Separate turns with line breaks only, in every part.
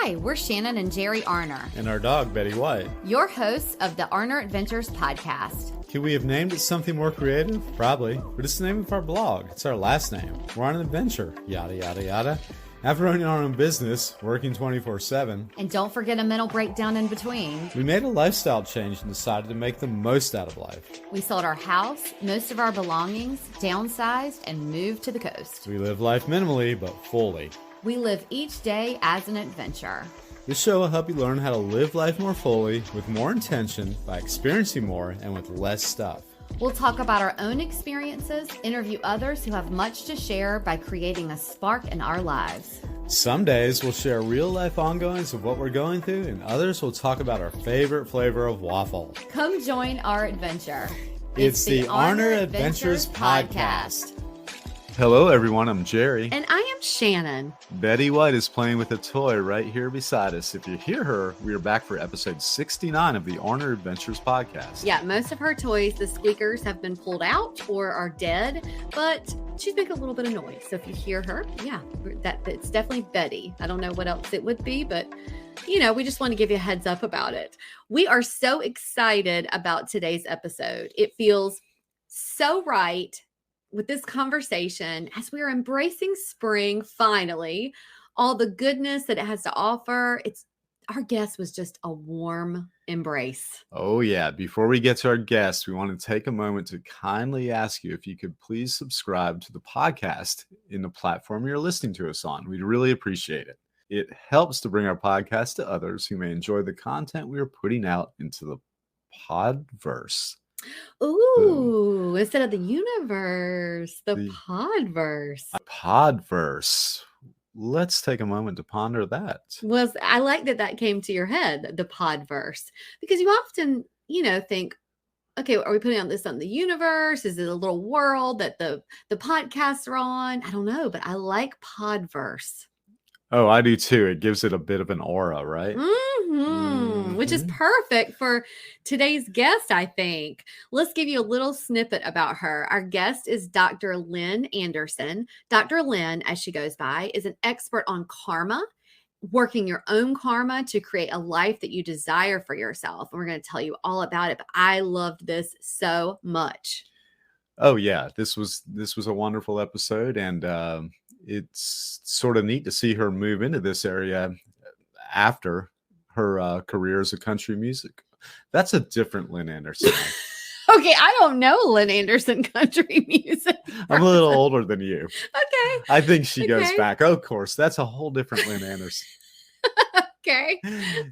Hi, we're Shannon and Jerry Arner.
And our dog, Betty White.
Your hosts of the Arner Adventures podcast.
Could we have named it something more creative? Probably. But it's the name of our blog. It's our last name. We're on an adventure. Yada, yada, yada. After running our own business, working 24/7.
And don't forget a mental breakdown in between.
We made a lifestyle change and decided to make the most out of life.
We sold our house, most of our belongings, downsized, and moved to the coast.
We live life minimally, but fully.
We live each day as an adventure.
This show will help you learn how to live life more fully, with more intention, by experiencing more, and with less stuff.
We'll talk about our own experiences, interview others who have much to share by creating a spark in our lives.
Some days we'll share real-life ongoings of what we're going through, and others will talk about our favorite flavor of waffle.
Come join our adventure.
It's the Arner Adventures Podcast. Hello, everyone. I'm Jerry.
And I am Shannon.
Betty White is playing with a toy right here beside us. If you hear her, we are back for episode 69 of the Arner Adventures Podcast.
Yeah, most of her toys, the squeakers, have been pulled out or are dead, but she's making a little bit of noise. So if you hear her, yeah, it's definitely Betty. I don't know what else it would be, but we just want to give you a heads up about it. We are so excited about today's episode. It feels so right with this conversation as we are embracing spring, finally, all the goodness that it has to offer. Our guest was just a warm embrace.
Oh, yeah. Before we get to our guest, we want to take a moment to kindly ask you if you could please subscribe to the podcast in the platform you're listening to us on. We'd really appreciate it. It helps to bring our podcast to others who may enjoy the content we are putting out into the podverse.
Ooh, instead of the universe, the podverse.
Podverse. Let's take a moment to ponder that.
Well, I like that came to your head, the podverse, because you often, think, okay, are we putting on this on the universe? Is it a little world that the podcasts are on? I don't know, but I like podverse.
Oh, I do too. It gives it a bit of an aura, right?
Which is perfect for today's guest, I think. Let's give you a little snippet about her. Our guest is Dr. Lynn Anderson. Dr. Lynn, as she goes by, is an expert on karma, working your own karma to create a life that you desire for yourself. And we're going to tell you all about it, but I loved this so much.
Oh, yeah. This was a wonderful episode, and it's sort of neat to see her move into this area after her career as a country music. That's a different Lynn Anderson.
Okay, I don't know Lynn Anderson country music.
I'm a little older than you.
Okay.
I think she goes back. Oh, of course, that's a whole different Lynn Anderson.
Okay.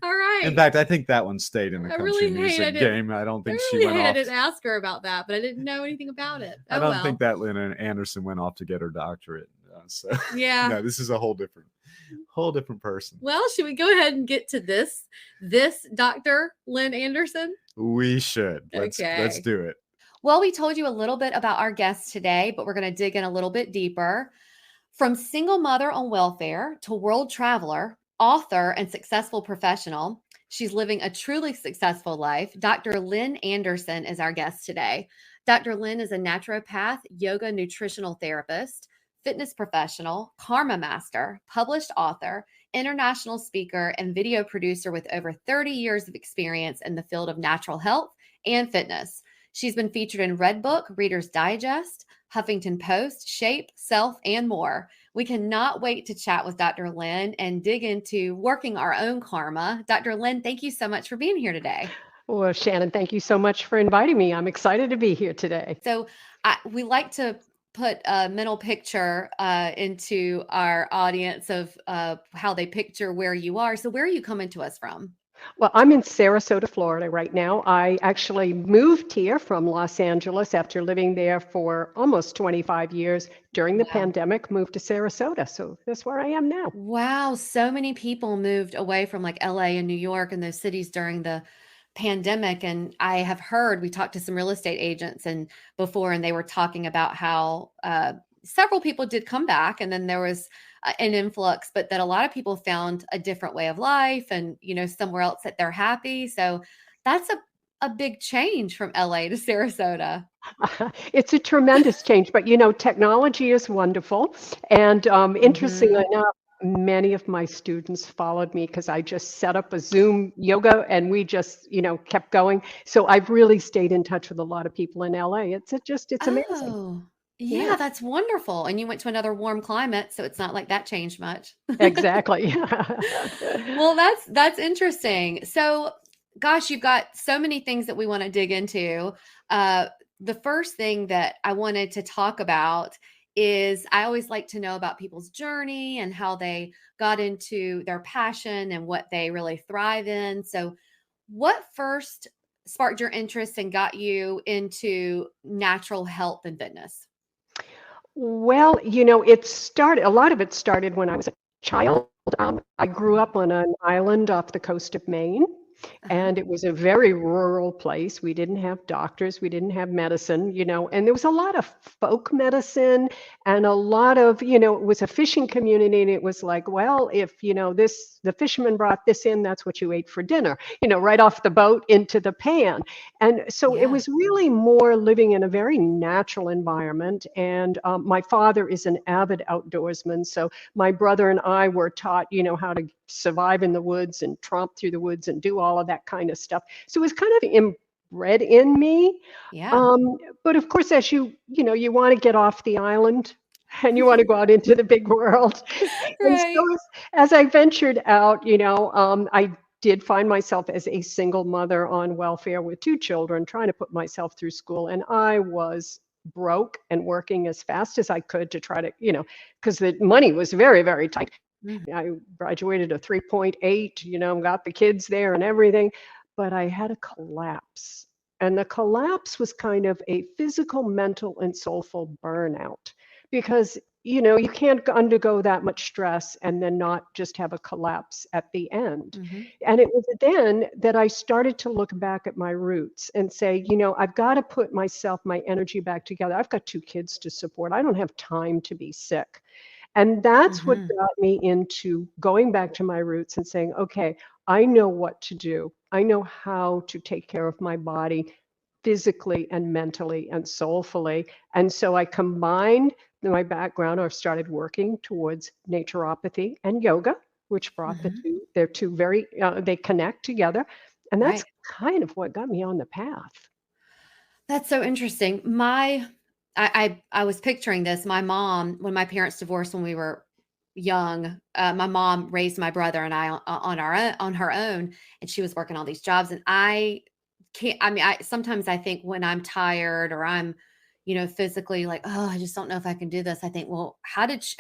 All right.
In fact, I think that one stayed in the country music game. I don't think she went off.
I didn't ask her about that, but I didn't know anything about it.
I don't think that Lynn Anderson went off to get her doctorate. So
yeah,
no, this is a whole different person.
Well, should we go ahead and get to this Dr. Lynn Anderson?
We should. Let's do it.
Well, we told you a little bit about our guest today, but we're going to dig in a little bit deeper. From single mother on welfare to world traveler, author, and successful professional, she's living a truly successful life. Dr. Lynn Anderson is our guest today. Dr. Lynn is a naturopath, yoga nutritional therapist, fitness professional, karma master, published author, international speaker, and video producer with over 30 years of experience in the field of natural health and fitness. She's been featured in Redbook, Reader's Digest, Huffington Post, Shape, Self, and more. We cannot wait to chat with Dr. Lynn and dig into working our own karma. Dr. Lynn, thank you so much for being here today.
Well, Shannon, thank you so much for inviting me. I'm excited to be here today.
So we like to put a mental picture into our audience of how they picture where you are. So where are you coming to us from?
Well, I'm in Sarasota, Florida right now. I actually moved here from Los Angeles after living there for almost 25 years. During the pandemic, moved to Sarasota. So that's where I am now.
Wow. So many people moved away from like LA and New York and those cities during the pandemic. And I have heard, we talked to some real estate agents and they were talking about how several people did come back, and then there was an influx, but that a lot of people found a different way of life and, somewhere else that they're happy. So that's a big change from LA to Sarasota.
It's a tremendous change, but technology is wonderful. And interestingly enough, Many of my students followed me because I just set up a Zoom yoga and we just, kept going. So I've really stayed in touch with a lot of people in LA. It's amazing.
Oh,
Yeah,
yeah, that's wonderful. And you went to another warm climate, so it's not like that changed much.
exactly.
Well, that's interesting. So, gosh, you've got so many things that we want to dig into. Uh, the first thing that I wanted to talk about is I always like to know about people's journey and how they got into their passion and what they really thrive in. So, what first sparked your interest and got you into natural health and fitness?
Well, a lot of it started when I was a child. I grew up on an island off the coast of Maine,
Uh-huh.
and it was a very rural place. We didn't have doctors, we didn't have medicine, and there was a lot of folk medicine and a lot of, it was a fishing community, and it was like, well, if, the fisherman brought this in, that's what you ate for dinner, right off the boat into the pan. And so it
Yeah.
was really more living in a very natural environment. And my father is an avid outdoorsman. So my brother and I were taught, how to survive in the woods and tromp through the woods and do all of that kind of stuff. So it was kind of inbred in me.
Yeah.
Um, but of course, as you want to get off the island and you want to go out into the big world. And so
Right.
as I ventured out, I did find myself as a single mother on welfare with 2 children, trying to put myself through school. And I was broke and working as fast as I could to try to, because the money was very, very tight.
Mhm.
I graduated a 3.8, got the kids there and everything, but I had a collapse. And the collapse was kind of a physical, mental, and soulful burnout because, you can't undergo that much stress and then not just have a collapse at the end.
Mhm.
And it was then that I started to look back at my roots and say, I've got to put my energy back together. I've got 2 kids to support. I don't have time to be sick. And that's what
Mhm.
got me into going back to my roots and saying, okay, I know what to do. I know how to take care of my body physically and mentally and soulfully. And so I combined my background, or started working towards naturopathy and yoga, which brought the
Mhm.
two, they're two very, they connect together. And that's
Right.
kind of what got me on the path.
That's so interesting. I was picturing this. My mom, when my parents divorced when we were young, my mom raised my brother and I on her own, and she was working all these jobs. And I can't. I mean, I sometimes I think when I'm tired or I'm, physically like, oh, I just don't know if I can do this. I think, well, how did she?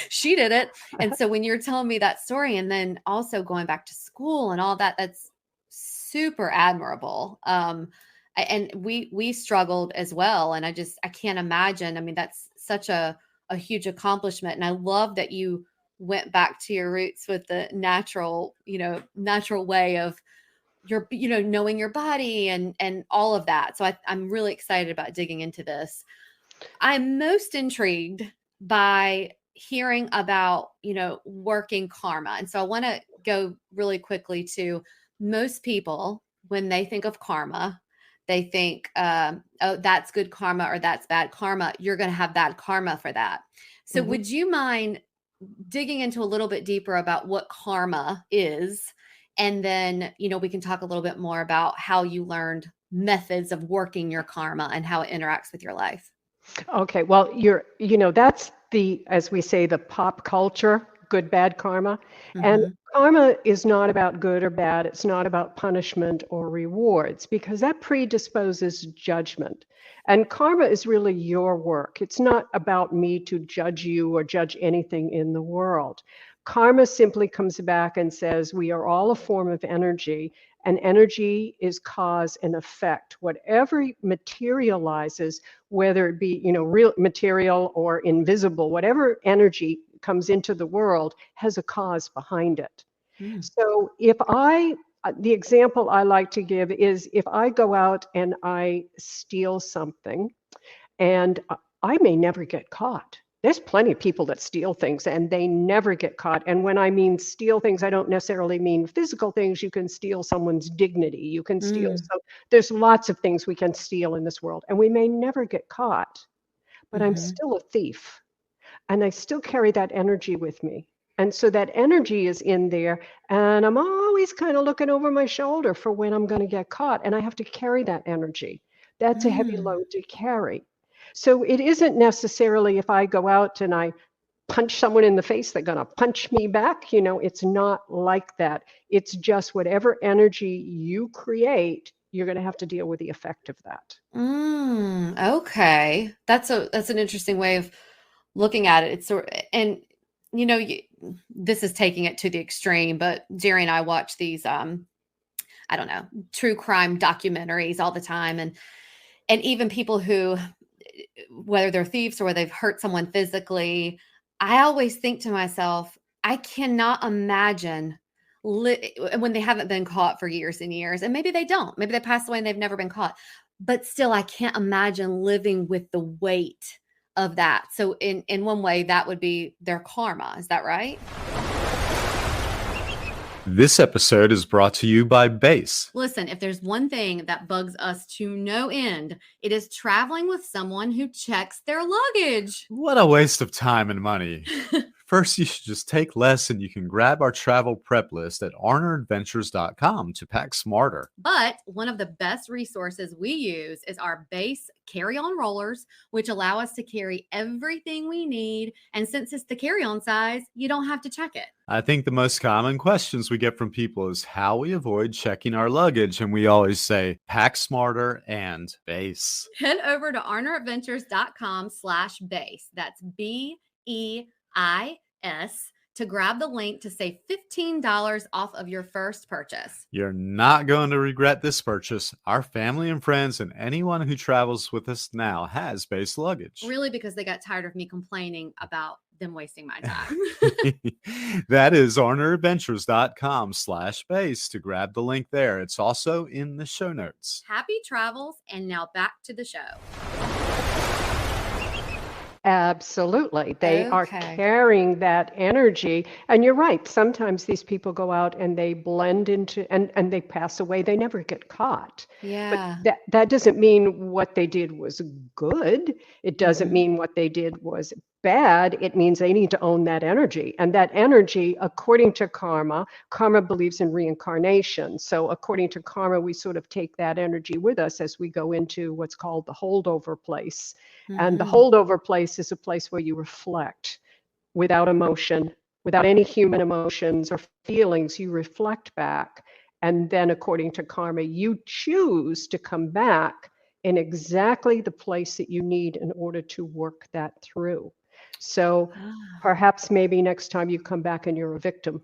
She did it. And so when you're telling me that story, and then also going back to school and all that, that's super admirable. And we struggled as well, and I can't imagine. I mean, that's such a huge accomplishment, and I love that you went back to your roots with the natural way of your knowing your body and all of that. So I'm really excited about digging into this. I'm most intrigued by hearing about, working karma. And so I want to go really quickly to most people when they think of karma, they think, oh, that's good karma or that's bad karma. You're going to have bad karma for that. So
Mhm.
would you mind digging into a little bit deeper about what karma is? And then, we can talk a little bit more about how you learned methods of working your karma and how it interacts with your life.
Okay, well, that's as we say, the pop culture, good, bad karma. And
Mhm.
karma is not about good or bad. It's not about punishment or rewards because that predisposes judgment. And karma is really your work. It's not about me to judge you or judge anything in the world. Karma simply comes back and says we are all a form of energy, and energy is cause and effect. Whatever materializes, whether it be real material or invisible, whatever energy comes into the world has a cause behind it.
Mm.
So the example I like to give is if I go out and I steal something, and I may never get caught. There's plenty of people that steal things and they never get caught. And when I mean steal things, I don't necessarily mean physical things. You can steal someone's dignity. You can steal.
Mm.
So there's lots of things we can steal in this world, and we may never get caught, but I'm
Mhm.
still a thief and I still carry that energy with me. And so that energy is in there, and I'm always kind of looking over my shoulder for when I'm going to get caught, and I have to carry that energy. That's a heavy
Mm.
load to carry. So it isn't necessarily if I go out and I punch someone in the face, they're going to punch me back. It's not like that. It's just whatever energy you create, you're going to have to deal with the effect of that.
Okay. That's an interesting way of looking at it. It's sort and this is taking it to the extreme, but Jerry and I watch these I don't know, true crime documentaries all the time, and even people who, whether they're thieves or whether they've hurt someone physically, I always think to myself, I cannot imagine when they haven't been caught for years and years, and maybe they don't, maybe they pass away and they've never been caught, but still, I can't imagine living with the weight of that. So in one way, that would be their karma. Is that right?
This episode is brought to you by Base.
Listen, if there's one thing that bugs us to no end, it is traveling with someone who checks their luggage.
What a waste of time and money. First, you should just take less, and you can grab our travel prep list at arneradventures.com to pack smarter.
But one of the best resources we use is our Base carry-on rollers, which allow us to carry everything we need. And since it's the carry-on size, you don't have to check it.
I think the most common questions we get from people is how we avoid checking our luggage, and we always say, pack smarter and Base.
Head over to arneradventures.com/base. That's BEIS to grab the link to save $15 off of your first purchase.
You're not going to regret this purchase. Our family and friends and anyone who travels with us now has Base luggage.
Really, because they got tired of me complaining about them wasting my time.
That is arneradventures.com/base to grab the link there. It's also in the show notes.
Happy travels, and now back to the show.
Absolutely. They are
Okay.
carrying that energy. And you're right. Sometimes these people go out and they blend into and they pass away. They never get caught.
Yeah.
But that doesn't mean what they did was good. It doesn't
Mhm.
mean what they did was bad. It means they need to own that energy. And that energy, according to karma believes in reincarnation. So according to karma, we sort of take that energy with us as we go into what's called the holdover place. And the
Mhm.
holdover place is a place where you reflect without emotion, without any human emotions or feelings. You reflect back. And then, according to karma, you choose to come back in exactly the place that you need in order to work that through. So
Ah,
perhaps maybe next time you come back and you're a victim,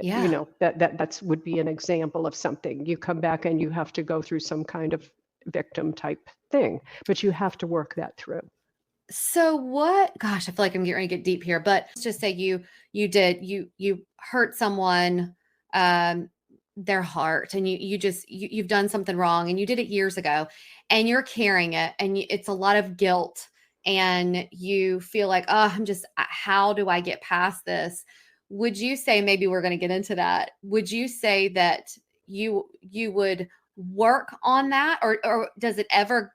yeah.
that's would be an example of something. You come back and you have to go through some kind of victim type thing, but you have to work that through.
So gosh, I feel like I'm getting ready to get deep here, but let's just say you hurt someone, their heart, and you've done something wrong and you did it years ago, and you're carrying it, and it's a lot of guilt, and you feel like, oh, how do I get past this? Would you say, maybe we're going to get into that, would you say that you would work on that, or does it ever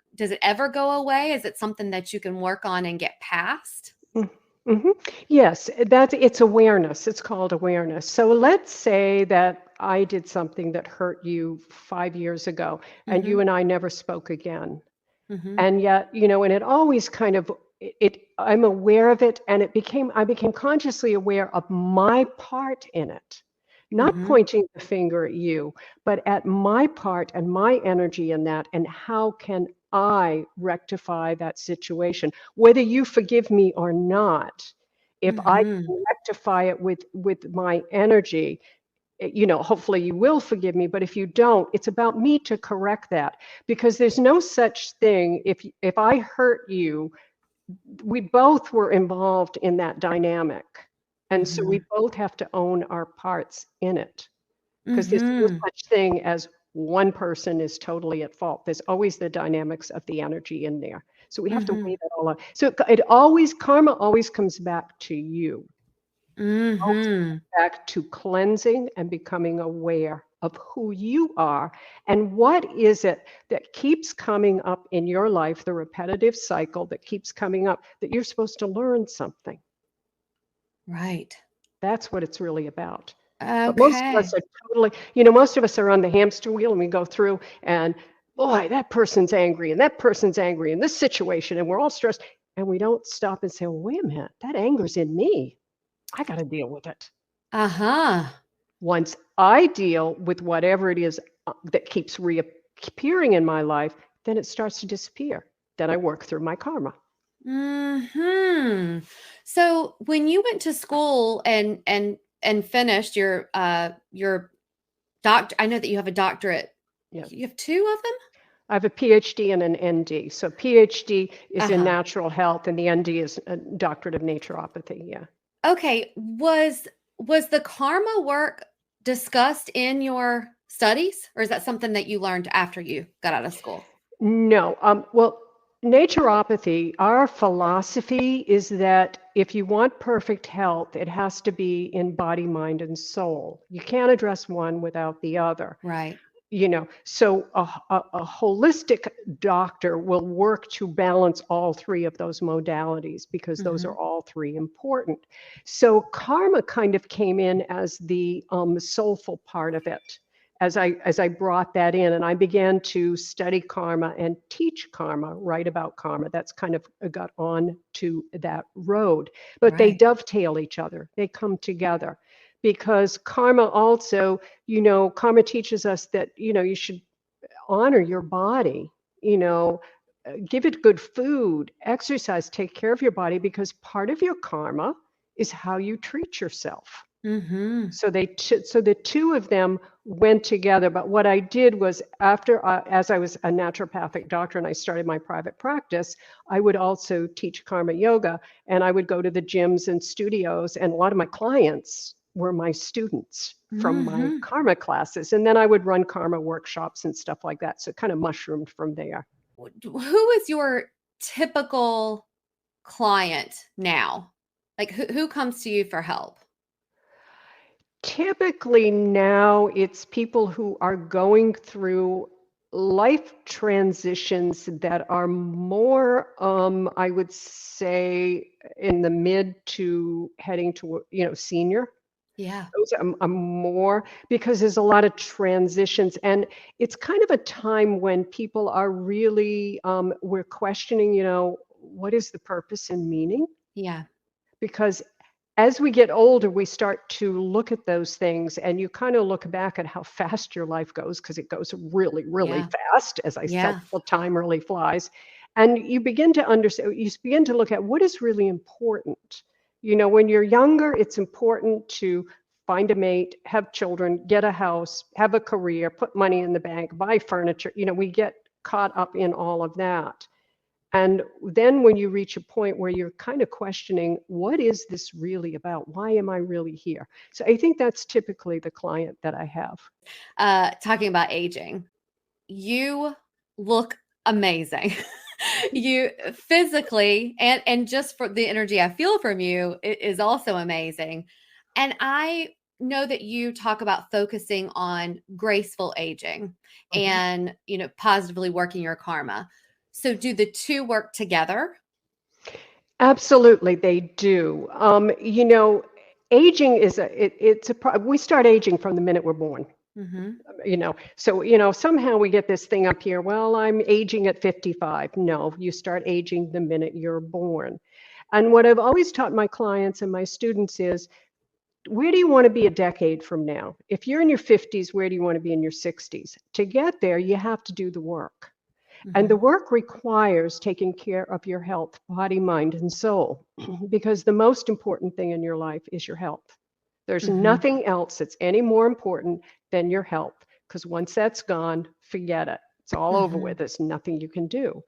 go away? Is it something that you can work on and get past?
Mm-hmm. Yes, it's awareness. It's called awareness. So let's say that I did something that hurt you 5 years ago, and you
Mhm.
and I never spoke again.
Mhm.
And yet, and it always kind of I'm aware of it, and I became consciously aware of my part in it, not
Mhm.
pointing the finger at you, but at my part and my energy in that, and how can I rectify that situation, whether you forgive me or not. If I
Mhm.
can rectify it with my energy, hopefully you will forgive me, but if you don't, it's about me to correct that, because there's no such thing. If I hurt you, we both were involved in that dynamic, and so we
Mhm.
both have to own our parts in it, because there's no
Mhm.
such thing as one person is totally at fault. There's always the dynamics of the energy in there, so we have to weigh
Mhm.
that all out. So karma always comes back to you, always
Mhm.
back to cleansing and becoming aware of who you are and what is it that keeps coming up in your life, the repetitive cycle that keeps coming up, that you're supposed to learn something.
Right.
That's what it's really about. But most of us
Okay.
are totally, most of us are on the hamster wheel and we go through and boy, that person's angry and that person's angry in this situation and we're all stressed. And we don't stop and say, well, wait a minute, that anger's in me. I got to deal with it.
Uh-huh.
Once I deal with whatever it is that keeps reappearing in my life, then it starts to disappear. Then I work through my karma.
Hmm. So when you went to school and finished your doctor, I know that you have a doctorate.
Yeah.
You have two of them?
I have a PhD and an ND. So PhD is in
Uh-huh.
natural health and the ND is a doctorate of naturopathy. Yeah.
Okay. Was the karma work discussed in your studies, or is that something that you learned after you got out of school?
No. Well, naturopathy, our philosophy is that if you want perfect health, it has to be in body, mind, and soul. You can't address one without the other.
Right.
So a holistic doctor will work to balance all three of those modalities because those are
Hmm.
all three important. So karma kind of came in as the soulful part of it. As I brought that in and I began to study karma and teach karma, write about karma, that's kind of got on to that road. But they
Right.
dovetail each other, they come together because karma also, karma teaches us that, you should honor your body, give it good food, exercise, take care of your body because part of your karma is how you treat yourself.
Hmm.
So the two of them went together. But what I did was after, as I was a naturopathic doctor and I started my private practice, I would also teach karma yoga and I would go to the gyms and studios and a lot of my clients were my students from my
Hmm.
karma classes. And then I would run karma workshops and stuff like that. So it kind of mushroomed from there.
Who is your typical client now? Like who comes to you for help?
Typically now it's people who are going through life transitions that are more, I would say, in the mid to heading to, senior.
Yeah.
Those are more because there's a lot of transitions, and it's kind of a time when people are really, we're questioning, what is the purpose and meaning?
Yeah.
Because as we get older, we start to look at those things and you kind of look back at how fast your life goes because it goes really, really
Yeah.
fast. As I tell
Yeah.
people, time really flies. And you begin to understand, you begin to look at what is really important. When you're younger, it's important to find a mate, have children, get a house, have a career, put money in the bank, buy furniture. We get caught up in all of that. And then when you reach a point where you're kind of questioning, what is this really about? Why am I really here? So I think that's typically the client that I have.
Talking about aging, you look amazing. You physically and just for the energy I feel from you is also amazing. And I know that you talk about focusing on graceful aging
Mhm.
and, positively working your karma. So do the two work together?
Absolutely, they do. Aging is we start aging from the minute we're born.
Mhm.
So somehow we get this thing up here, well, I'm aging at 55. No, you start aging the minute you're born. And what I've always taught my clients and my students is, where do you want to be a decade from now? If you're in your 50s, where do you want to be in your 60s? To get there, you have to do the work. And the
Mhm.
work requires taking care of your health, body, mind, and soul, because the most important thing in your life is your health. There's
Mhm.
nothing else that's any more important than your health, because once that's gone, forget it. It's all over with.
Mhm.
There's nothing you can do.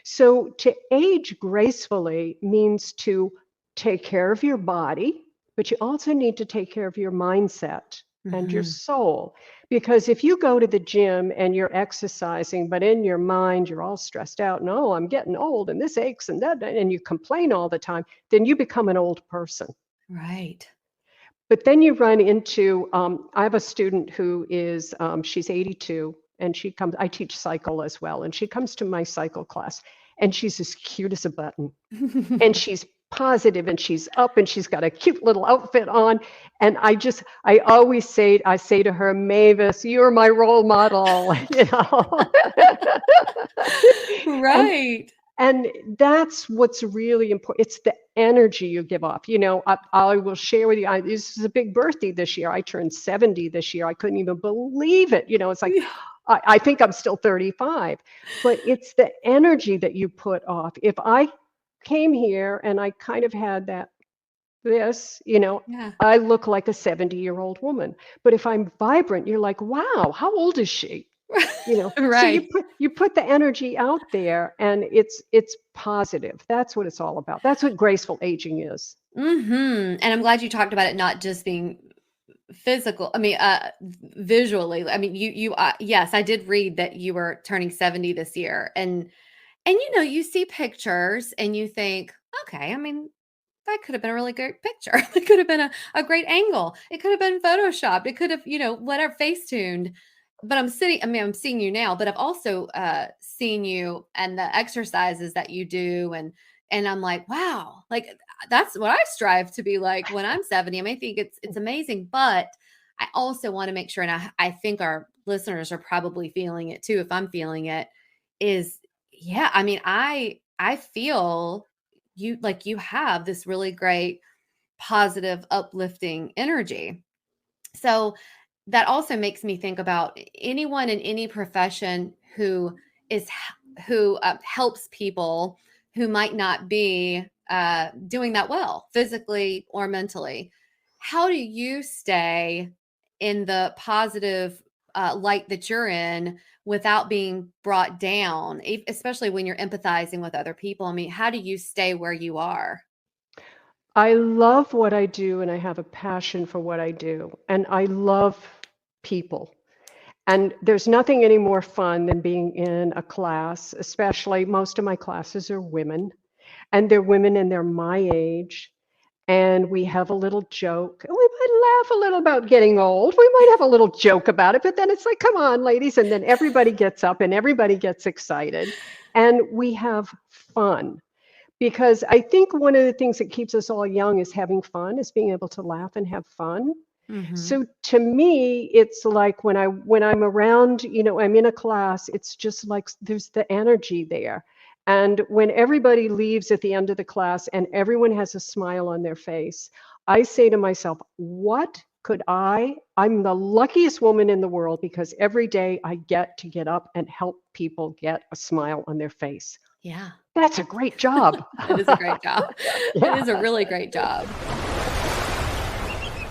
So to age gracefully means to take care of your body, but you also need to take care of your mindset and your
Mhm.
soul. Because if you go to the gym and you're exercising, but in your mind you're all stressed out, and oh, I'm getting old and this aches and that, and you complain all the time, then you become an old person.
Right.
But then you run into, I have a student who is, she's 82, and I teach cycle as well, and she comes to my cycle class, and she's as cute as a button, and she's positive, and she's up, and she's got a cute little outfit on. And I say to her, Mavis, you're my role model, and
Right.
and that's what's really important. It's the energy you give off. I will share with you, this is a big birthday this year. I turned 70 this year. I couldn't even believe it. It's like, I think I'm still 35, but it's the energy that you put off. If I came here and I kind of had
Yeah.
I look like a 70-year-old woman. But if I'm vibrant, you're like, wow, how old is she? So
Right.
you put the energy out there, and it's positive. That's what it's all about. That's what graceful aging is.
And I'm glad you talked about it not just being physical. I mean, visually. I mean, yes, I did read that you were turning 70 this year, and you see pictures and you think, okay, I mean, that could have been a really great picture. It could have been a great angle. It could have been photoshopped. It could have, whatever, face tuned. But I'm seeing you now, but I've also seen you and the exercises that you do. And I'm like, wow, like that's what I strive to be like when I'm 70. I mean, I think it's amazing, but I also want to make sure, and I think our listeners are probably feeling it too. If I'm feeling it, is yeah, I mean, I feel you have this really great, positive, uplifting energy. So that also makes me think about anyone in any profession who helps people who might not be doing that well physically or mentally. How do you stay in the positive light that you're in without being brought down, especially when you're empathizing with other people? I mean, how do you stay where you are?
I love what I do, and I have a passion for what I do, and I love people. And there's nothing any more fun than being in a class, especially most of my classes are women, and they're women and they're my age. And we have a little joke. We might laugh a little about getting old. We might have a little joke about it, but then it's like, come on, ladies. And then everybody gets up and everybody gets excited. And we have fun. Because I think one of the things that keeps us all young is having fun, is being able to laugh and have fun.
Mm-hmm.
So to me, it's like when I'm around, I'm in a class, it's just like there's the energy there. And when everybody leaves at the end of the class and everyone has a smile on their face, I say to myself, I'm the luckiest woman in the world, because every day I get up and help people get a smile on their face.
Yeah.
That's a great job.
It is a great job. It is a really great job.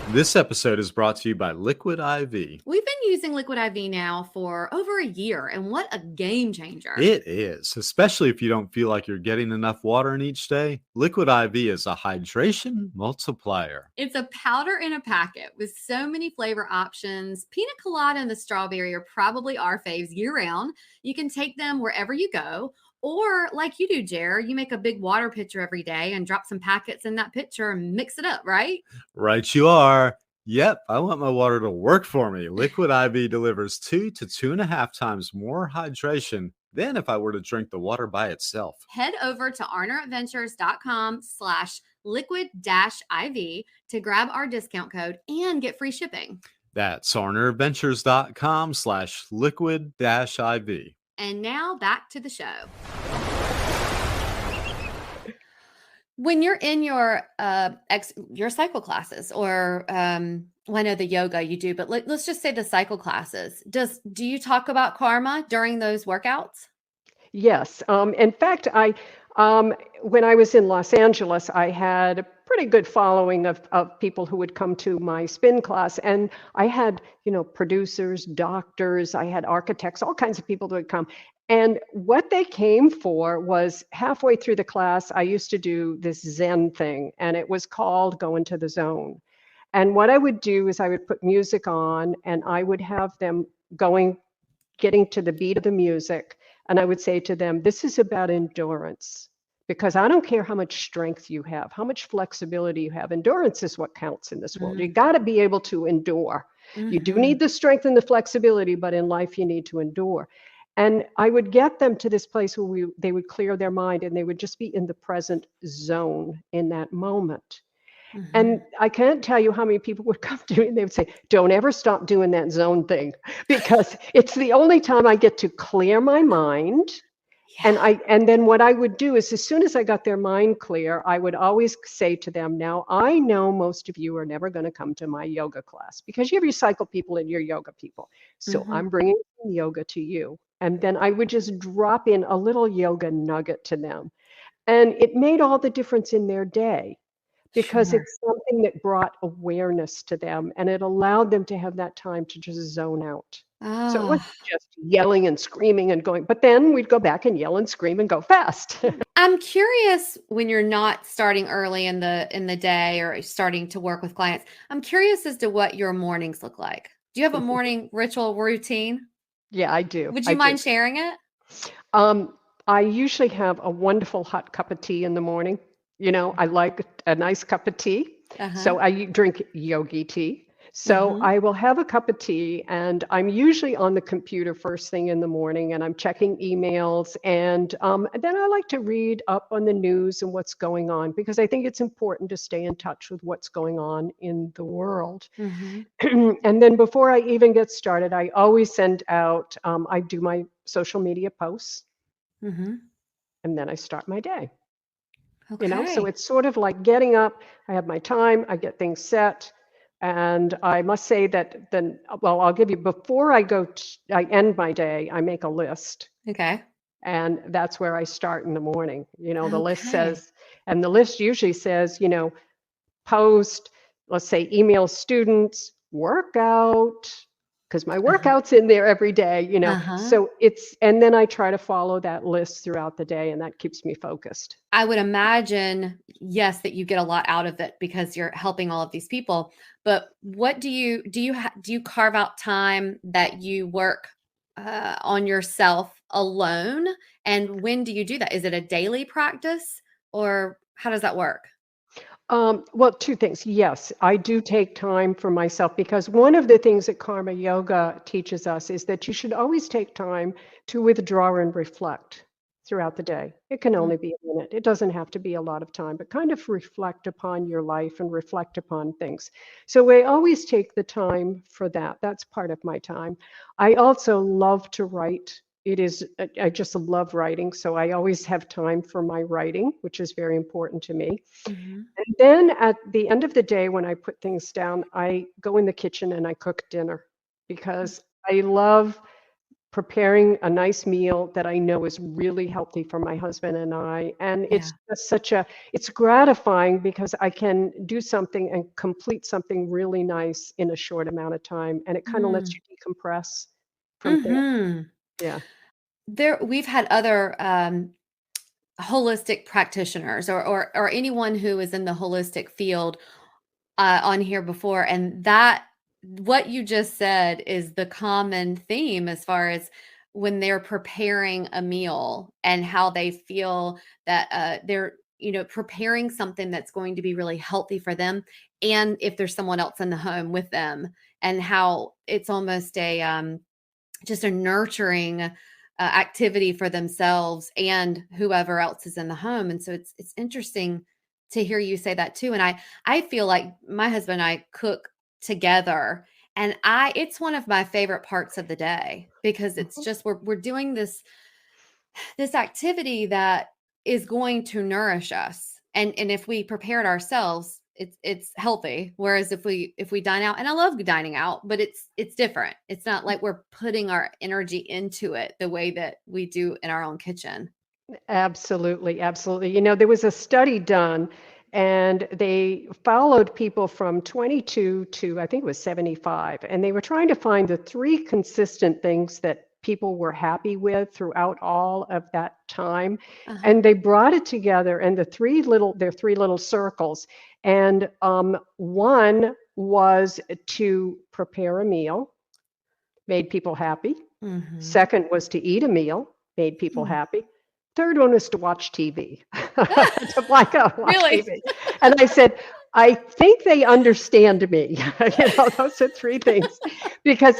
This episode is brought to you by Liquid IV.
We've been using Liquid IV now for over a year, and what a game changer.
It is, especially if you don't feel like you're getting enough water in each day. Liquid IV is a hydration multiplier.
It's a powder in a packet with so many flavor options. Pina colada and the strawberry are probably our faves year round. You can take them wherever you go. Or like you do, Jer, you make a big water pitcher every day and drop some packets in that pitcher and mix it up, right?
Right you are. Yep, I want my water to work for me. Liquid IV delivers 2 to 2.5 times more hydration than if I were to drink the water by itself.
Head over to arneradventures.com/liquid-IV to grab our discount code and get free shipping.
That's arneradventures.com/liquid-IV.
And now back to the show. When you're in your cycle classes, or I know the yoga you do, but let's just say the cycle classes. Do you talk about karma during those workouts?
Yes. In fact, when I was in Los Angeles, I had a pretty good following of people who would come to my spin class. And I had, producers, doctors, I had architects, all kinds of people that would come. And what they came for was, halfway through the class, I used to do this Zen thing, and it was called Go Into the Zone. And what I would do is I would put music on, and I would have them getting to the beat of the music. And I would say to them, this is about endurance, because I don't care how much strength you have, how much flexibility you have. Endurance is what counts in this world. You got to be able to endure. You do need the strength and the flexibility, but in life you need to endure. And I would get them to this place where they would clear their mind and they would just be in the present zone in that moment. And I can't tell you how many people would come to me and they would say, don't ever stop doing that zone thing, because it's the only time I get to clear my mind.
Yeah.
And then what I would do is, as soon as I got their mind clear, I would always say to them, now I know most of you are never going to come to my yoga class because you have your cycle people and your yoga people. So I'm bringing yoga to you. And then I would just drop in a little yoga nugget to them. And it made all the difference in their day, because
Sure.
it's something that brought awareness to them and it allowed them to have that time to just zone out. So it wasn't
Oh,
just yelling and screaming and going, but then we'd go back and yell and scream and go fast.
I'm curious, when you're not starting early in the day or starting to work with clients, I'm curious as to what your mornings look like. Do you have a morning ritual routine?
Yeah, I do.
Would
I
you
do.
mind sharing it?
Um, I usually have a wonderful hot cup of tea in the morning. I like a nice cup of tea.
Uh-huh.
So I drink yogi tea. So
Mhm.
I will have a cup of tea, and I'm usually on the computer first thing in the morning, and I'm checking emails. And then I like to read up on the news and what's going on, because I think it's important to stay in touch with what's going on in the world.
Mhm.
And then before I even get started, I always send out, I do my social media posts,
Mhm.
and then I start my day. So
Okay.
it's sort of like getting up, I have my time, I get things set. And I must say that then, well, I'll give you, before I end my day, I make a list.
Okay.
And that's where I start in the morning. The list
Okay.
says, and the list usually says, post, let's say email students, workout, because my
Uh-huh.
workout's in there every day.
Uh-huh.
So and then I try to follow that list throughout the day, and that keeps me focused.
I would imagine, yes, that you get a lot out of it because you're helping all of these people. But what do you carve out time that you work on yourself alone? And when do you do that? Is it a daily practice, or how does that work?
Well, two things. Yes, I do take time for myself, because one of the things that Karma Yoga teaches us is that you should always take time to withdraw and reflect throughout the day. It can
Mm.
only be a minute. It doesn't have to be a lot of time, but kind of reflect upon your life and reflect upon things. So I always take the time for that. That's part of my time. I also love to write. I just love writing. So I always have time for my writing, which is very important to me.
Mhm.
And then at the end of the day, when I put things down, I go in the kitchen and I cook dinner, because I love preparing a nice meal that I know is really healthy for my husband and I. And
Yeah.
it's just it's gratifying, because I can do something and complete something really nice in a short amount of time. And it kind of lets
Mm.
you decompress from things.
Mhm.
Yeah.
We've had other holistic practitioners, or anyone who is in the holistic field on here before, and that what you just said is the common theme as far as when they're preparing a meal and how they feel that they're preparing something that's going to be really healthy for them, and if there's someone else in the home with them, and how it's almost a just a nurturing activity for themselves and whoever else is in the home. And so it's interesting to hear you say that too. And I feel like my husband and I cook together, and I it's one of my favorite parts of the day, because it's
Mhm.
just we're doing this activity that is going to nourish us. And if we prepare it ourselves, it's healthy. Whereas if we dine out, and I love dining out, but it's different. It's not like we're putting our energy into it the way that we do in our own kitchen.
Absolutely, absolutely. There was a study done, and they followed people from 22 to, I think it was 75, and they were trying to find the three consistent things that people were happy with throughout all of that time.
Uh-huh.
And they brought it together in their three little circles. And one was to prepare a meal, made people happy.
Mhm.
Second was to eat a meal, made people
Mm.
happy. Third one was to watch TV, to watch
Really?
TV. And I said, I think they understand me. Those are three things. Because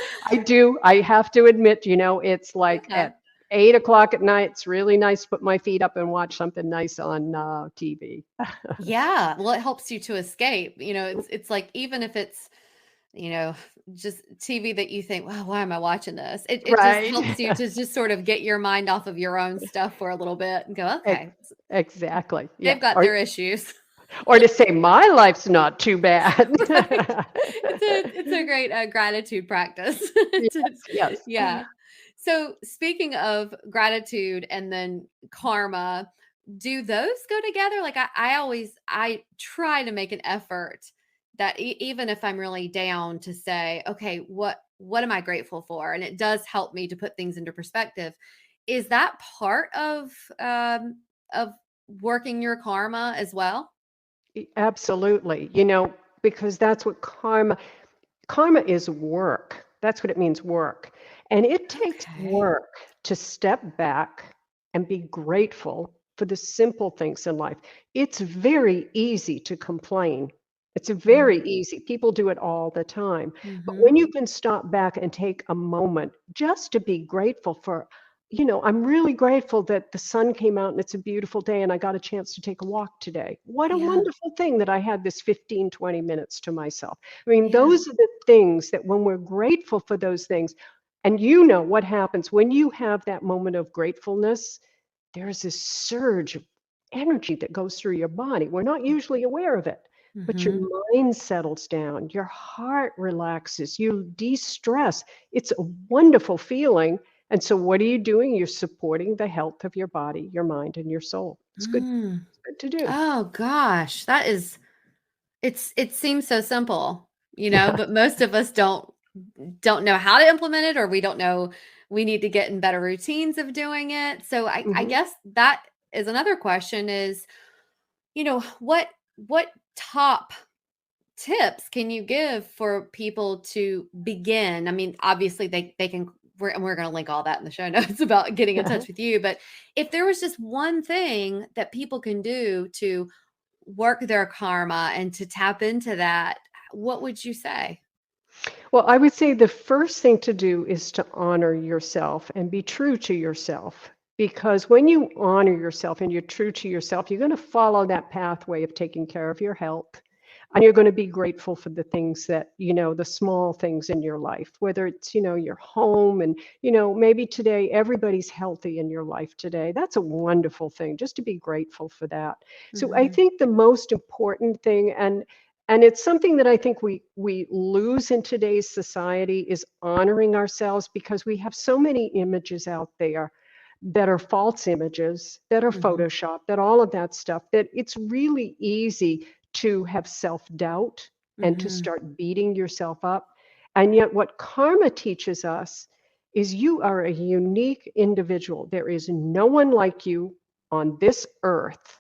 I have to admit, it's like
Yeah.
8 o'clock at night, it's really nice to put my feet up and watch something nice on TV.
Yeah. Well, it helps you to escape. It's like, even if it's, just TV that you think, wow, why am I watching this? It just
Right.
helps you to just sort of get your mind off of your own stuff for a little bit and go,
Ex-
okay,
exactly. Yeah.
they've got their issues.
Or to say my life's not too bad.
Right. It's a great gratitude practice.
Yes, yes.
Yeah. So speaking of gratitude and then karma, do those go together? Like I try to make an effort that even if I'm really down, to say, okay, what am I grateful for? And it does help me to put things into perspective. Is that part of working your karma as well?
Absolutely. Because that's what karma is work. That's what it means, work. And it takes
Okay.
work to step back and be grateful for the simple things in life. It's very easy to complain. It's very easy. People do it all the time. But
Mm-hmm.
when you can stop back and take a moment just to be grateful for, I'm really grateful that the sun came out and it's a beautiful day and I got a chance to take a walk today. What a
Yeah.
wonderful thing that I had this 15, 20 minutes to myself. I mean,
Yeah.
those are the things that when we're grateful for those things, and what happens when you have that moment of gratefulness, there's this surge of energy that goes through your body. We're not usually aware of it, but your
Mm-hmm.
mind settles down, your heart relaxes, you de stress. It's a wonderful feeling. And so, what are you doing? You're supporting the health of your body, your mind, and your soul. It's good,
Mm.
good to do.
Oh gosh, it seems so simple, but most of us don't know how to implement it, or we don't know we need to get in better routines of doing it. So I
Mhm.
guess that is another question is, what top tips can you give for people to begin? I mean, obviously they can, we're going to link all that in the show notes about getting in touch with you, but if there was just one thing that people can do to work their karma and to tap into that, what would you say?
Well, I would say the first thing to do is to honor yourself and be true to yourself. Because when you honor yourself and you're true to yourself, you're going to follow that pathway of taking care of your health. And you're going to be grateful for the things that, the small things in your life, whether it's, your home and, maybe today everybody's healthy in your life today. That's a wonderful thing, just to be grateful for that. So I
Mhm.
think the most important thing, and it's something that I think we lose in today's society, is honoring ourselves, because we have so many images out there that are false images, that are
Mhm.
Photoshop, that all of that stuff, that it's really easy to have self-doubt and to
Mhm.
start beating yourself up. And yet what karma teaches us is you are a unique individual. There is no one like you on this earth.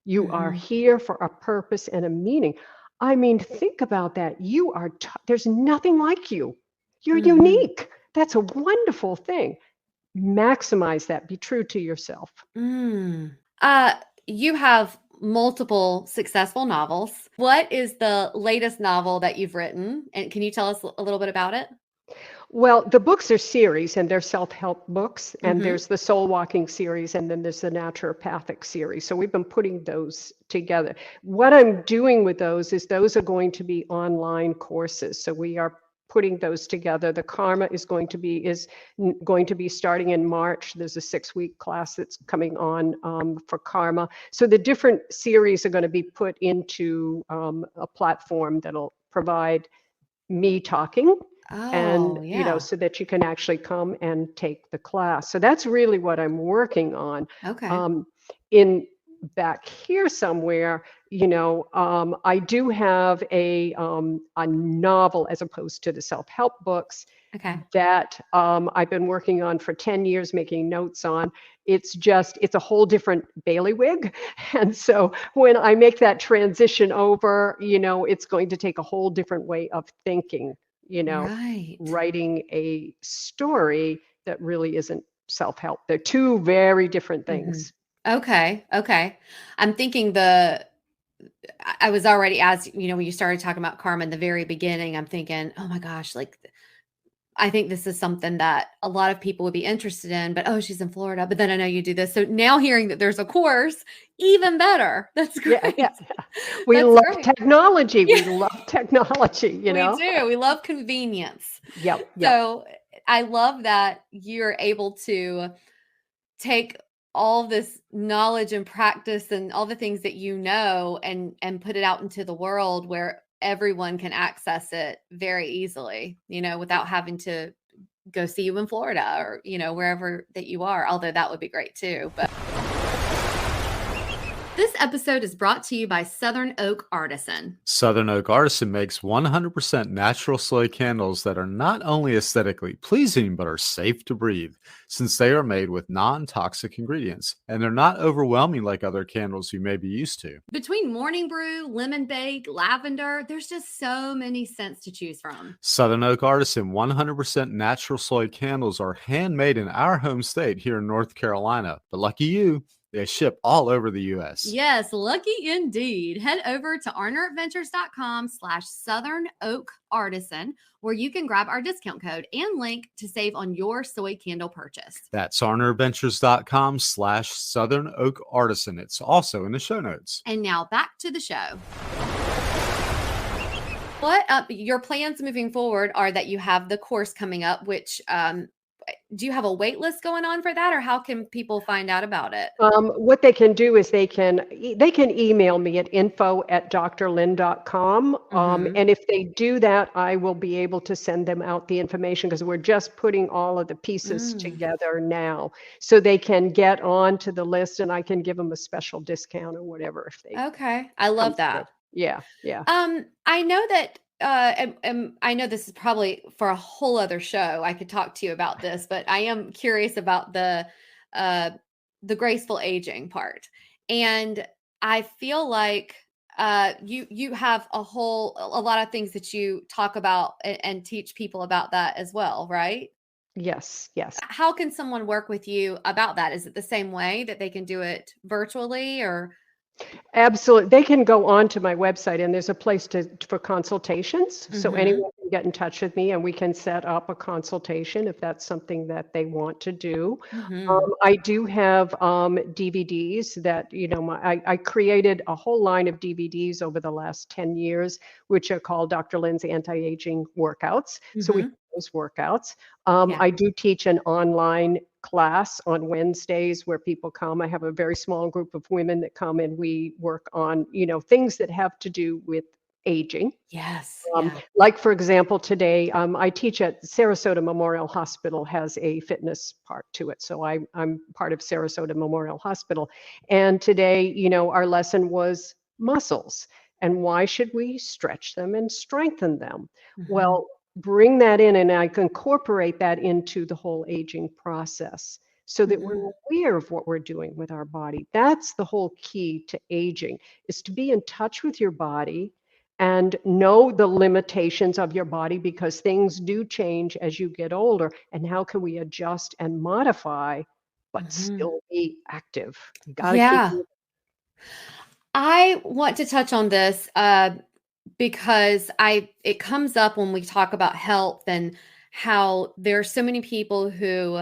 You are
Mhm.
here for a purpose and a meaning. I mean, think about that. There's nothing like you. You're
Mhm.
unique. That's a wonderful thing. Maximize that. Be true to yourself.
Mm. You have multiple successful novels. What is the latest novel that you've written? And can you tell us a little bit about it?
Well, the books are series and they're self-help books, and
Mhm.
there's the soul walking series, and then there's the naturopathic series. So we've been putting those together. What I'm doing with those is those are going to be online courses. So we are putting those together. The karma going to be starting in March. There's a 6-week class that's coming on for karma. So the different series are going to be put into a platform that'll provide me talking, and
Oh, yeah.
so that you can actually come and take the class. So that's really what I'm working on.
Okay.
In back here somewhere, I do have a novel, as opposed to the self-help books,
Okay.
that I've been working on for 10 years, making notes on. It's a whole different bailiwick. And so when I make that transition over, it's going to take a whole different way of thinking, you know,
Right.
writing a story that really isn't self-help. They're two very different
Mhm.
things.
Okay. Okay. I'm thinking I was already, as when you started talking about karma in the very beginning, I'm thinking, oh my gosh, like I think this is something that a lot of people would be interested in, but oh, she's in Florida. But then I know you do this. So now hearing that there's a course, even better. That's great.
Yeah. We
That's
love
great.
technology. We
Yeah,
love technology, you
we
know?
do. We love convenience.
Yep.
So I love that you're able to take all this knowledge and practice and all the things that you know and put it out into the world where everyone can access it very easily, without having to go see you in Florida or, wherever that you are, although that would be great too. But this episode is brought to you by Southern Oak Artisan.
Southern Oak Artisan makes 100% natural soy candles that are not only aesthetically pleasing, but are safe to breathe, since they are made with non-toxic ingredients, and they're not overwhelming like other candles you may be used to.
Between morning brew, lemon bake, lavender, there's just so many scents to choose from.
Southern Oak Artisan 100% natural soy candles are handmade in our home state here in North Carolina, but lucky you, they ship all over the U.S.
Yes, lucky indeed. Head over to arnerventures.com/Southern Oak Artisan, where you can grab our discount code and link to save on your soy candle purchase.
That's arnerventures.com/Southern Oak Artisan. It's also in the show notes.
And now back to the show. What your plans moving forward are that you have the course coming up, which do you have a wait list going on for that, or how can people find out about it?
What they can do is they can email me at info@drlynn.com. And if they do that, I will be able to send them out the information, because we're just putting all of the pieces together now, so they can get on to the list, and I can give them a special discount or whatever if they.
Okay, I love that.
Through. Yeah.
I know that. And I know this is probably for a whole other show. I could talk to you about this, but I am curious about the graceful aging part. And I feel like you have a lot of things that you talk about and teach people about that as well, right?
Yes.
How can someone work with you about that? Is it the same way that they can do it virtually, or?
Absolutely. They can go on to my website, and there's a place for consultations. So anyone can get in touch with me, and we can set up a consultation if that's something that they want to do. I do have DVDs that, I created a whole line of DVDs over the last 10 years, which are called Dr. Lynn's Anti-Aging Workouts. So we have those workouts. I do teach an online class on Wednesdays where people come. I have a very small group of women that come, and we work on, things that have to do with aging.
Yes.
Like, for example, today I teach at Sarasota Memorial Hospital, has a fitness part to it. So I'm part of Sarasota Memorial Hospital. And today, our lesson was muscles, and why should we stretch them and strengthen them? Well, bring that in, and I can incorporate that into the whole aging process, so that we're aware of what we're doing with our body. That's the whole key to aging, is to be in touch with your body and know the limitations of your body, because things do change as you get older. And how can we adjust and modify, but still be active? You gotta keep moving.
I want to touch on this because it comes up when we talk about health and how there are so many people who,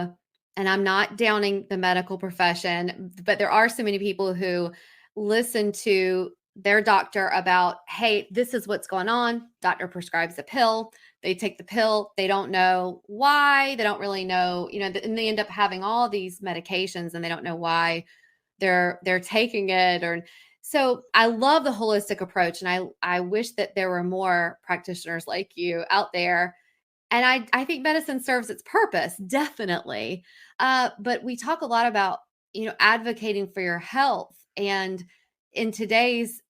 and I'm not downing the medical profession, but there are so many people who listen to their doctor about, hey, this is what's going on. Doctor prescribes a pill. They take the pill. They don't know why. They don't really know, and they end up having all these medications, and they don't know why they're taking it. So I love the holistic approach, and I wish that there were more practitioners like you out there. And I think medicine serves its purpose, definitely. But we talk a lot about, advocating for your health. And in today's,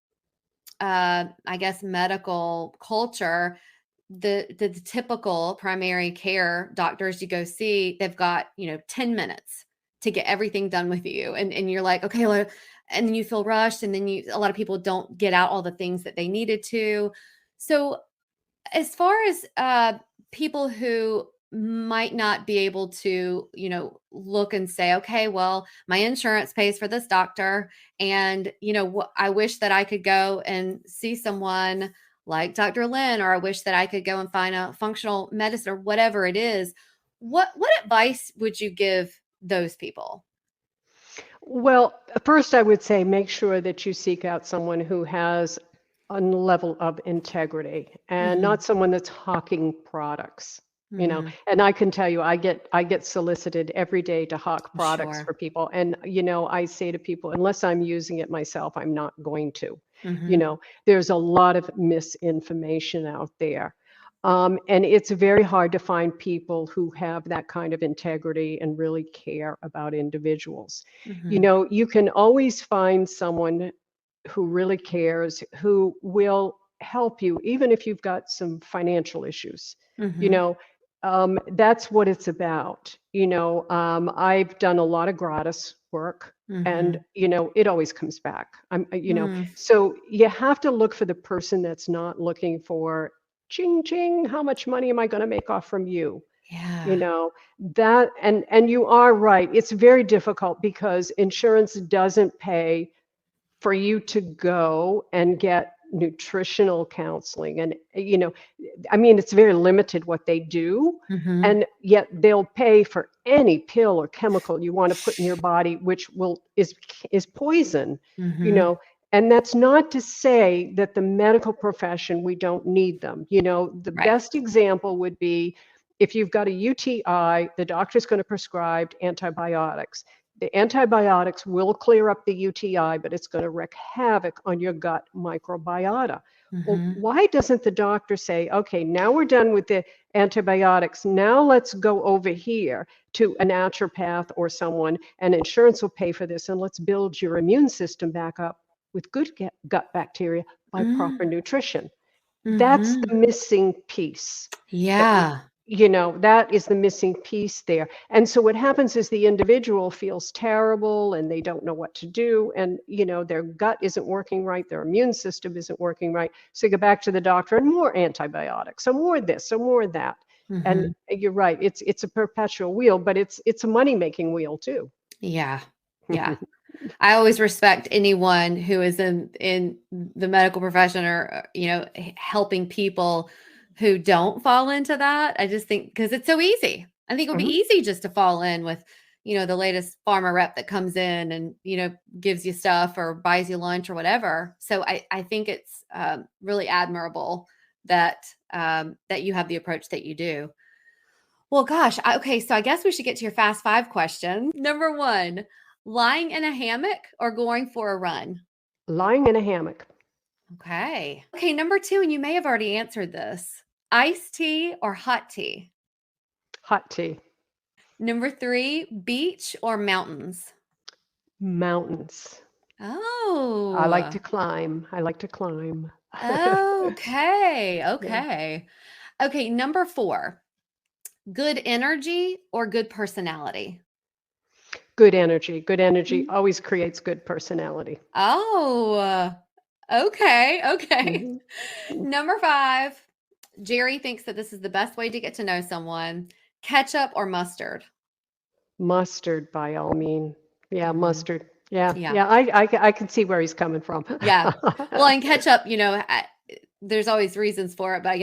I guess, medical culture, the typical primary care doctors you go see, they've got, 10 minutes to get everything done with you. And you're like, okay, well, and then you feel rushed, and then a lot of people don't get out all the things that they needed to. So as far as people who might not be able to, look and say, okay, well, my insurance pays for this doctor, and, I wish that I could go and see someone like Dr. Lynn, or I wish that I could go and find a functional medicine or whatever it is. What advice would you give those people?
Well, first, I would say make sure that you seek out someone who has a level of integrity and
Mm-hmm.
not someone that's hawking products.
Mm-hmm.
And I can tell you, I get solicited every day to hawk products
Sure.
for people, and I say to people, unless I'm using it myself, I'm not going to.
Mm-hmm.
There's a lot of misinformation out there. And it's very hard to find people who have that kind of integrity and really care about individuals.
Mm-hmm.
You can always find someone who really cares, who will help you, even if you've got some financial issues. You
Mm-hmm.
know, that's what it's about. I've done a lot of gratis work. And
Mm-hmm.
it always comes back.
Mm.
So you have to look for the person that's not looking for ching ching, how much money am I going to make off from you? you
Yeah.
know that and you are right, it's very difficult because insurance doesn't pay for you to go and get nutritional counseling. And I mean, it's very limited what they do,
Mm-hmm.
and yet they'll pay for any pill or chemical you want to put in your body, which is poison. you
Mm-hmm.
know and that's not to say that the medical profession, we don't need them. The
Right.
best example would be if you've got a UTI, the doctor's going to prescribe antibiotics. The antibiotics will clear up the UTI, but it's going to wreak havoc on your gut microbiota. Well,
Mm-hmm.
why doesn't the doctor say, okay, now we're done with the antibiotics. Now let's go over here to a naturopath or someone, and insurance will pay for this, and let's build your immune system back up with good gut bacteria by proper nutrition. That's
Mm-hmm.
the missing piece that
Yeah.
that is the missing piece there. And so what happens is the individual feels terrible and they don't know what to do, and their gut isn't working right, their immune system isn't working right, so you go back to the doctor and more antibiotics, some more this, some more that. And
Mm-hmm.
you're right, it's a perpetual wheel, but it's a money making wheel too.
Yeah. Yeah. I always respect anyone who is in the medical profession or helping people who don't fall into that. I just think because it's so easy. I think it would be
Mhm.
easy just to fall in with the latest pharma rep that comes in and gives you stuff or buys you lunch or whatever. So I think it's really admirable that that you have the approach that you do. Well, gosh. Okay. So I guess we should get to your fast five question. Number one, lying in a hammock or going for a run?
Lying in a hammock.
Okay. Okay. Number two, and you may have already answered this, iced tea or hot tea?
Hot tea.
Number three, beach or mountains?
Mountains. I like
Oh,
to climb. I like to climb.
okay.
Yeah.
Okay. Okay. Number four, good energy or good personality?
Good energy. Good energy
Mm.
always creates good personality.
Oh, okay. Okay.
Mhm.
Number five, Jerry thinks that this is the best way to get to know someone, ketchup or mustard?
Mustard, by all means. Yeah,
Mhm.
mustard. Yeah,
Yeah.
yeah. I can see where he's coming from.
Yeah. Well, and ketchup, there's always reasons for it, but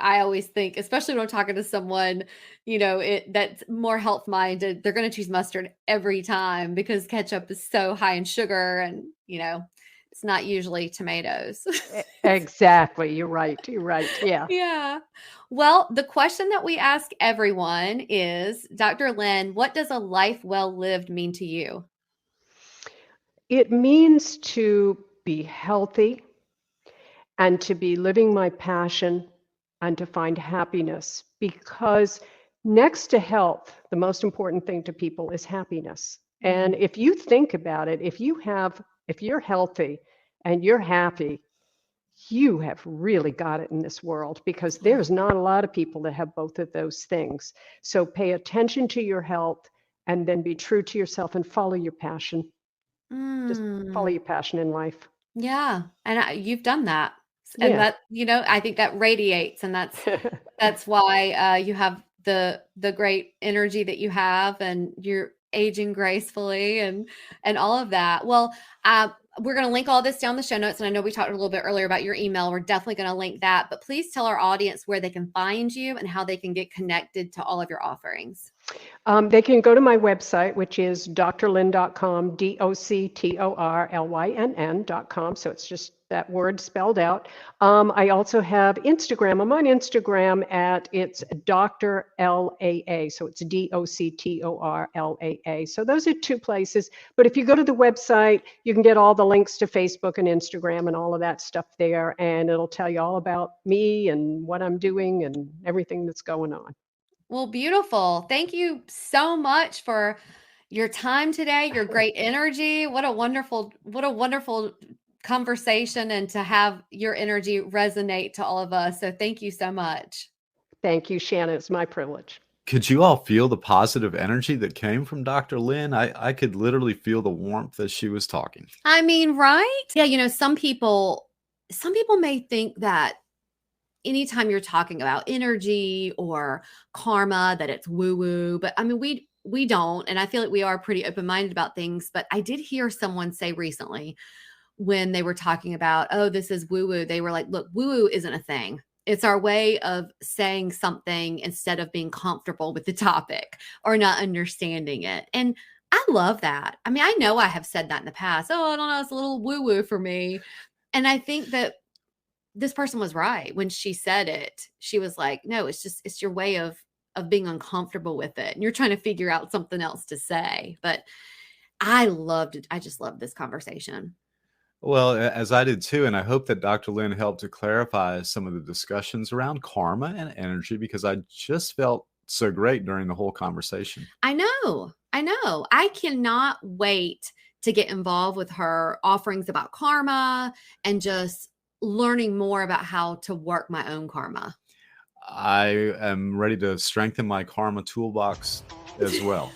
I always think, especially when I'm talking to someone, that's more health minded, they're going to choose mustard every time because ketchup is so high in sugar and, it's not usually tomatoes.
Exactly. You're right. You're right. Yeah.
Yeah. Well, the question that we ask everyone is, Dr. Lynn, what does a life well lived mean to you?
It means to be healthy and to be living my passion and to find happiness, because next to health, the most important thing to people is happiness. And
Mm.
if you think about it, if you're healthy and you're happy, you have really got it in this world, because
Yeah.
there's not a lot of people that have both of those things. So pay attention to your health and then be true to yourself and follow your passion. Just follow
Mm.
your passion in life.
Yeah, and you've done that, and
Yeah.
that I think that radiates, and that's why you have the great energy that you have, and you're aging gracefully, and all of that. Well, we're going to link all this down in the show notes. And I know we talked a little bit earlier about your email. We're definitely going to link that. But please tell our audience where they can find you and how they can get connected to all of your offerings.
They can go to my website, which is drlynn.com, DOCTORLYNN.com. So it's just that word spelled out. I also have Instagram. I'm on Instagram it's Dr. LAA. So it's DOCTORLAA. So those are two places. But if you go to the website, you can get all the links to Facebook and Instagram and all of that stuff there. And it'll tell you all about me and what I'm doing and everything that's going on.
Well, beautiful. Thank you so much for your time today, your great energy. What a wonderful conversation, and to have your energy resonate to all of us. So thank you so much.
Thank you, Shannon. It's my privilege.
Could you all feel the positive energy that came from Dr. Lynn? I could literally feel the warmth as she was talking.
I mean, right? Yeah, some people may think that anytime you're talking about energy or karma, that it's woo-woo, but I mean, we don't. And I feel like we are pretty open-minded about things. But I did hear someone say recently, when they were talking about, oh, this is woo-woo, they were like, look, woo-woo isn't a thing. It's our way of saying something instead of being comfortable with the topic or not understanding it. And I love that. I mean, I know I have said that in the past. Oh, I don't know, it's a little woo-woo for me. And I think that this person was right when she said it. She was like, no, it's your way of being uncomfortable with it. And you're trying to figure out something else to say. But I loved it. I just loved this conversation.
Well, as I did too. And I hope that Dr. Lynn helped to clarify some of the discussions around karma and energy, because I just felt so great during the whole conversation.
I know. I cannot wait to get involved with her offerings about karma and just learning more about how to work my own karma.
I am ready to strengthen my karma toolbox as well.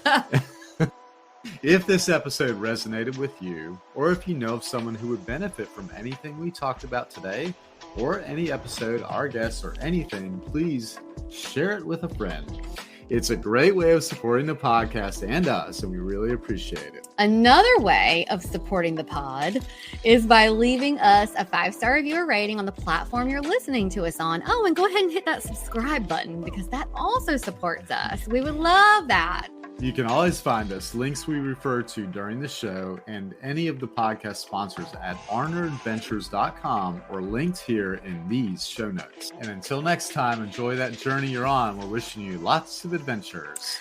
If this episode resonated with you, or if you know of someone who would benefit from anything we talked about today, or any episode, our guests, or anything, please share it with a friend. It's a great way of supporting the podcast and us, and we really appreciate it.
Another way of supporting the pod is by leaving us a 5-star review or rating on the platform you're listening to us on. Oh, and go ahead and hit that subscribe button, because that also supports us. We would love that.
You can always find us, links we refer to during the show, and any of the podcast sponsors at arneradventures.com, or linked here in these show notes. And until next time, enjoy that journey you're on. We're wishing you lots of adventures.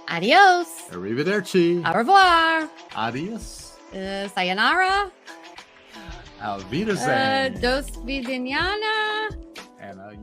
Adios.
Arrivederci.
Au revoir.
Adios.
Sayonara.
Auf Wiedersehen.
Dos vidaniana.
And a